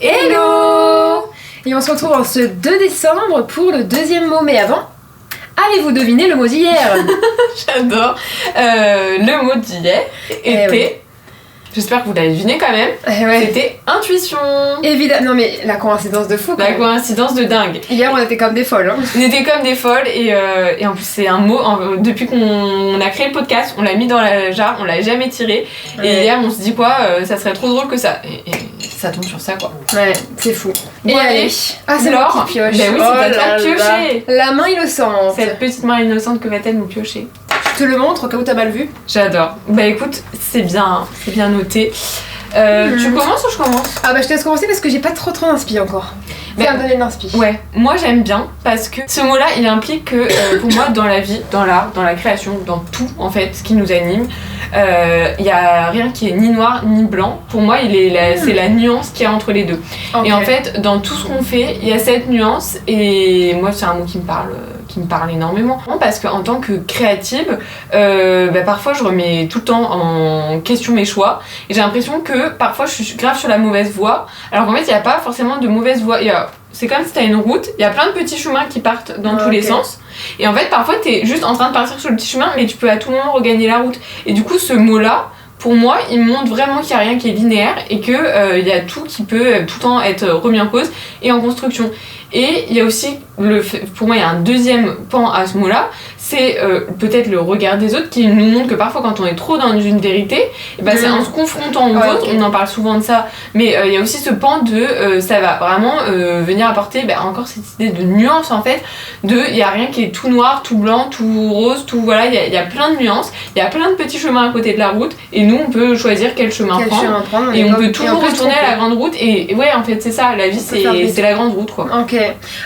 Hello! Et on se retrouve en ce 2 décembre pour le deuxième mot, mais avant, allez-vous deviner le mot d'hier? J'adore. Le mot d'hier était... oui. J'espère que vous l'avez deviné quand même. Ouais. C'était intuition. Évidemment, non mais la coïncidence de fou quand La même. coïncidence de dingue. Hier on était comme des folles. Hein. On était comme des folles et en plus c'est un mot, depuis qu'on a créé le podcast, on l'a mis dans la jarre, on l'a jamais tiré. Ouais. Et hier on se dit quoi, ça serait trop drôle que ça. Et ça tombe sur ça quoi. Ouais, c'est fou. Bon, Et allez. Ah c'est Laure moi qui pioche. Ben oui, c'est à toi de piocher. La main innocente. Cette petite main innocente que va-t-elle nous piocher? Je te le montre au cas où t'as mal vu. J'adore. Bah écoute, c'est bien noté. Tu commences ou je commence? Ah bah je te laisse commencer parce que j'ai pas trop d'inspi encore. Mais à me donner de l'inspi. Ouais, moi j'aime bien parce que ce mot-là il implique que pour moi dans la vie, dans l'art, dans la création, dans tout en fait, ce qui nous anime, il y a rien qui est ni noir ni blanc. Pour moi c'est la nuance qu'il y a entre les deux. Okay. Et en fait dans tout ce qu'on fait, il y a cette nuance et moi c'est un mot qui me parle énormément parce qu'en tant que créative parfois je remets tout le temps en question mes choix et j'ai l'impression que parfois je suis grave sur la mauvaise voie alors qu'en fait il n'y a pas forcément de mauvaise voie. C'est comme si t'as une route, il y a plein de petits chemins qui partent dans tous les sens et en fait parfois t'es juste en train de partir sur le petit chemin mais tu peux à tout moment regagner la route et du coup ce mot là pour moi, il montre vraiment qu'il n'y a rien qui est linéaire et qu'il y a tout qui peut tout le temps être remis en cause et en construction. Et il y a aussi, pour moi, il y a un deuxième pan à ce mot-là, c'est peut-être le regard des autres qui nous montre que parfois quand on est trop dans une vérité, c'est en se confrontant aux autres, on en parle souvent de ça, mais il y a aussi ce pan de ça va vraiment venir apporter encore cette idée de nuance en fait, il n'y a rien qui est tout noir, tout blanc, tout rose, tout voilà, il y a plein de nuances, il y a plein de petits chemins à côté de la route et nous on peut choisir quel chemin prendre et on peut toujours retourner à la grande route et ouais en fait c'est ça, la vie c'est la grande route quoi.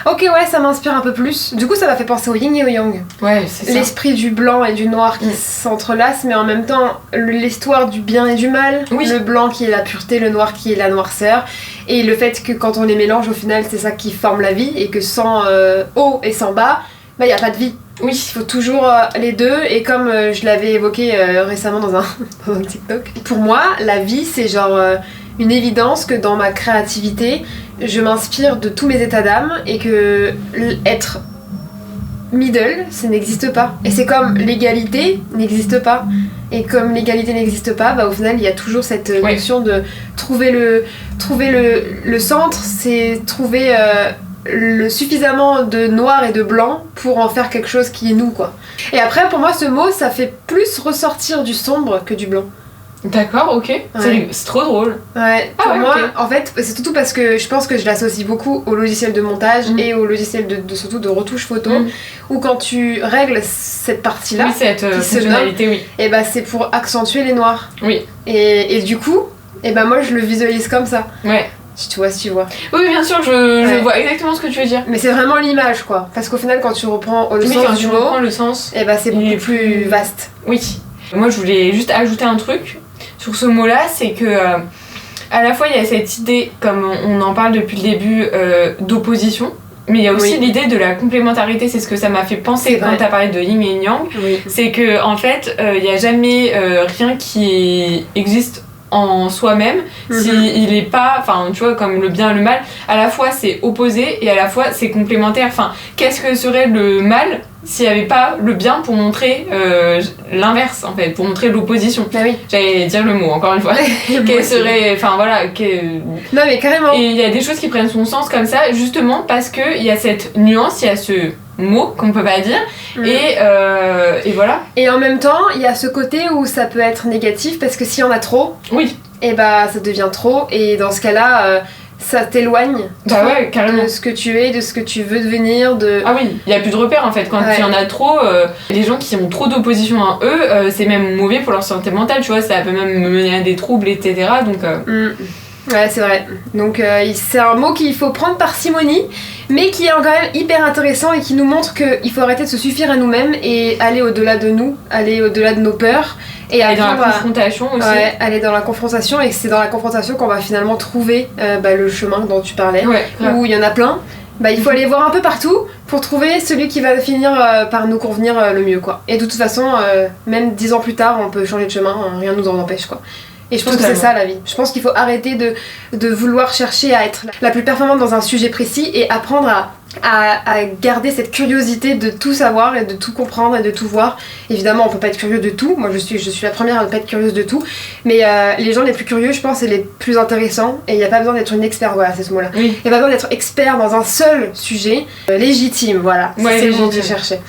Ok ouais ça m'inspire un peu plus, du coup ça m'a fait penser au yin et au yang. Ouais c'est ça. L'esprit du blanc et du noir qui s'entrelacent mais en même temps l'histoire du bien et du mal, le blanc qui est la pureté, le noir qui est la noirceur et le fait que quand on les mélange au final c'est ça qui forme la vie et que sans haut et sans bas il n'y a pas de vie. Oui, il faut toujours les deux et comme je l'avais évoqué récemment dans un TikTok, pour moi la vie c'est genre une évidence que dans ma créativité je m'inspire de tous mes états d'âme et que être middle ça n'existe pas et c'est comme l'égalité n'existe pas et comme l'égalité n'existe pas au final il y a toujours cette notion de trouver le centre, c'est trouver suffisamment de noir et de blanc pour en faire quelque chose qui est nous quoi. Et après pour moi ce mot ça fait plus ressortir du sombre que du blanc. D'accord, ok. Ouais. C'est trop drôle. Ouais, pour moi, en fait, c'est surtout parce que je pense que je l'associe beaucoup au logiciel de montage et au logiciel surtout de retouche photo, où quand tu règles cette partie-là, cette fonctionnalité, et c'est pour accentuer les noirs. Oui. Et du coup, moi je le visualise comme ça. Ouais. Si tu vois. Oui, bien sûr, je vois exactement ce que tu veux dire. Mais c'est vraiment l'image, quoi. Parce qu'au final, quand tu reprends le sens du mot, le sens, c'est beaucoup plus vaste. Oui. Moi, je voulais juste ajouter un truc sur ce mot-là, c'est que à la fois il y a cette idée, comme on en parle depuis le début, d'opposition, mais il y a aussi l'idée de la complémentarité. C'est ce que ça m'a fait penser quand tu as parlé de yin et yang. C'est que en fait, il n'y a jamais rien qui existe en soi-même s'il est pas, enfin tu vois, comme le bien et le mal, à la fois c'est opposé et à la fois c'est complémentaire. Enfin, qu'est-ce que serait le mal s'il n'y avait pas le bien pour montrer l'inverse en fait, pour montrer l'opposition. J'allais dire le mot encore une fois. Quel serait, enfin voilà, non mais carrément. Et il y a des choses qui prennent son sens comme ça justement parce que il y a cette nuance, il y a ce mot qu'on peut pas dire et voilà. Et en même temps il y a ce côté où ça peut être négatif parce que si on a trop et ça devient trop et dans ce cas là ça t'éloigne carrément. de ce que tu es, de ce que tu veux devenir, Ah oui, il y a plus de repères en fait, quand il y en a trop, les gens qui ont trop d'opposition à eux, c'est même mauvais pour leur santé mentale, tu vois, ça peut même mener à des troubles, etc. Donc Ouais, c'est vrai. Donc c'est un mot qu'il faut prendre parcimonie, mais qui est quand même hyper intéressant et qui nous montre qu'il faut arrêter de se suffire à nous-mêmes et aller au-delà de nous, aller au-delà de nos peurs. Et aller dans la confrontation aussi. Ouais, aller dans la confrontation, et c'est dans la confrontation qu'on va finalement trouver le chemin dont tu parlais, où il y en a plein. Il faut aller voir un peu partout pour trouver celui qui va finir par nous convenir le mieux, quoi. Et de toute façon, même 10 ans plus tard, on peut changer de chemin, rien nous en empêche, quoi. Et je pense que c'est ça la vie. Je pense qu'il faut arrêter de vouloir chercher à être la plus performante dans un sujet précis et apprendre à garder cette curiosité de tout savoir et de tout comprendre et de tout voir. Évidemment, on peut pas être curieux de tout. Moi, je suis la première à ne pas être curieuse de tout. Mais les gens les plus curieux, je pense, c'est les plus intéressants. Et il n'y a pas besoin d'être une expert, voilà, c'est ce mot-là. Il n'y a pas besoin d'être expert dans un seul sujet. Légitime, voilà. C'est le mot que je cherchais.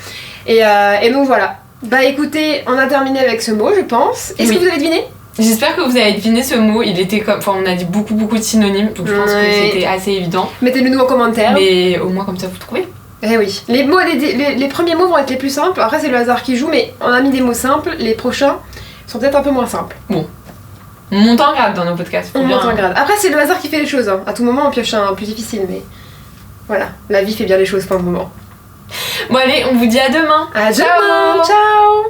Et donc voilà. Bah écoutez, on a terminé avec ce mot, je pense. Est-ce que vous avez deviné ? J'espère que vous avez deviné ce mot, il était comme... Enfin, on a dit beaucoup de synonymes, donc je pense que c'était assez évident. Mettez-le nous en commentaire. Mais au moins comme ça vous trouvez. Eh oui. Les premiers mots vont être les plus simples, après c'est le hasard qui joue, mais on a mis des mots simples, les prochains sont peut-être un peu moins simples. Bon. On monte en grade dans nos podcasts. On monte en grade. Après c'est le hasard qui fait les choses, hein. À tout moment on pioche un plus difficile, mais voilà, la vie fait bien les choses pour le moment. Bon allez, on vous dit à demain. À demain. Ciao.